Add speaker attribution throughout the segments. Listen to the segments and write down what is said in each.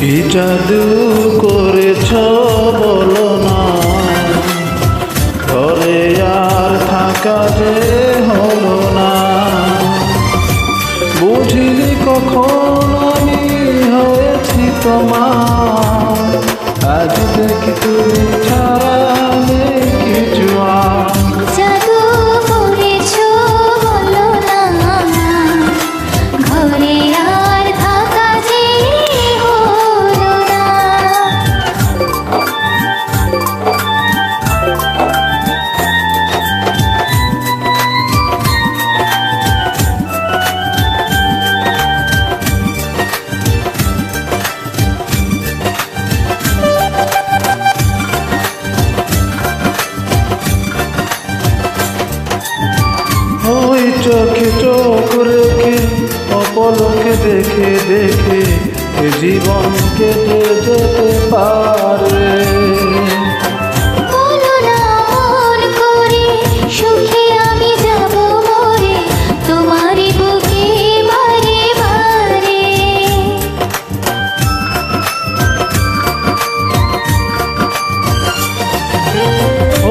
Speaker 1: কি জাদু করেছ বলো না, ঘরে আর থাকা যে হলো না। বুঝিনি কখন আমি হয়েছি তোমার, আজ দেখি তুমি ছাড়া নেই কিছু আর।
Speaker 2: জাদু করেছ বলো না, ঘরে আর থাকা যে হলো না।
Speaker 1: ওই চোখে চোখ রেখে অপলকে দেখে দেখে এ জীবন কেটে যেতে পারে।
Speaker 2: বলো না মন করে, সুখে আমি যাব মরে, তোমারই বুকে বারে বারে।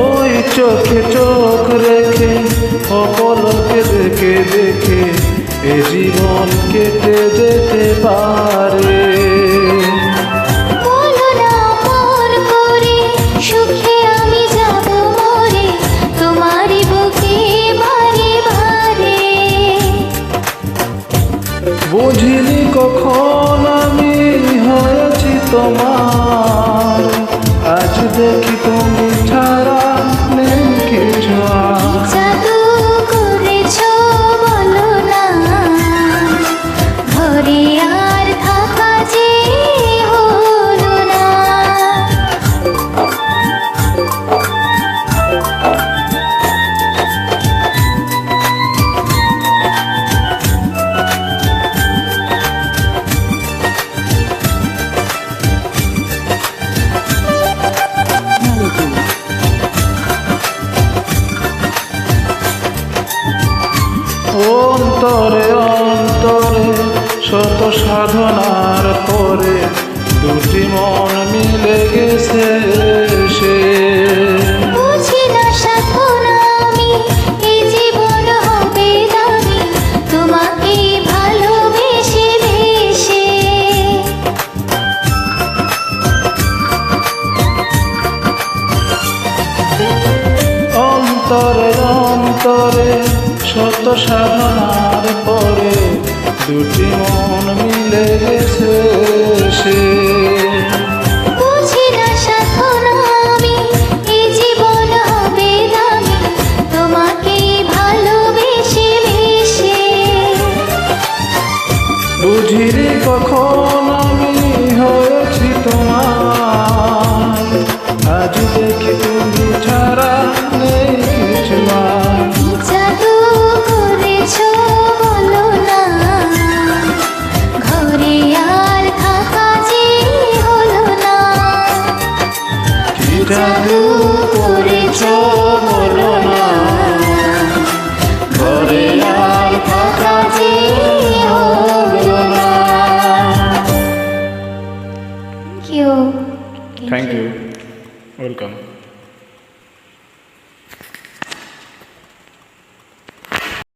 Speaker 1: ওই চোখে চোখ রেখে অপলকে দেখে দেখে এ জীবন কেটে যেতে পারে।
Speaker 2: বলো না মন করে, সুখে আমি যাব মরে, তোমারই বুকে বারে বারে।
Speaker 1: বুঝিনি কখন আমি হয়েছি তোমার, আজ দেখি তুমি ছাড়া নেই কিছু আর।
Speaker 2: জাদু করেছ বলো না, ঘরে আর থাকা যে হলো না।
Speaker 1: অন্তরে অন্তরে শত সাধনার পরে দুটি মন মিলে গেছে সে।
Speaker 2: বুঝি না সাধনা আমি, এ জীবন হবে দামি, তোমাকে ভালোবেসে বেশে।
Speaker 1: অন্তরে অন্তরে শত সাধনার পরে দুটি মন মিলে গেছে সে।
Speaker 2: বুঝি না সাধনা আমি, এ জীবন হবে দামি, তোমাকে ভালোবেসে বেশে।
Speaker 1: বুঝিনি কখন আমি হয়েছি তোমার,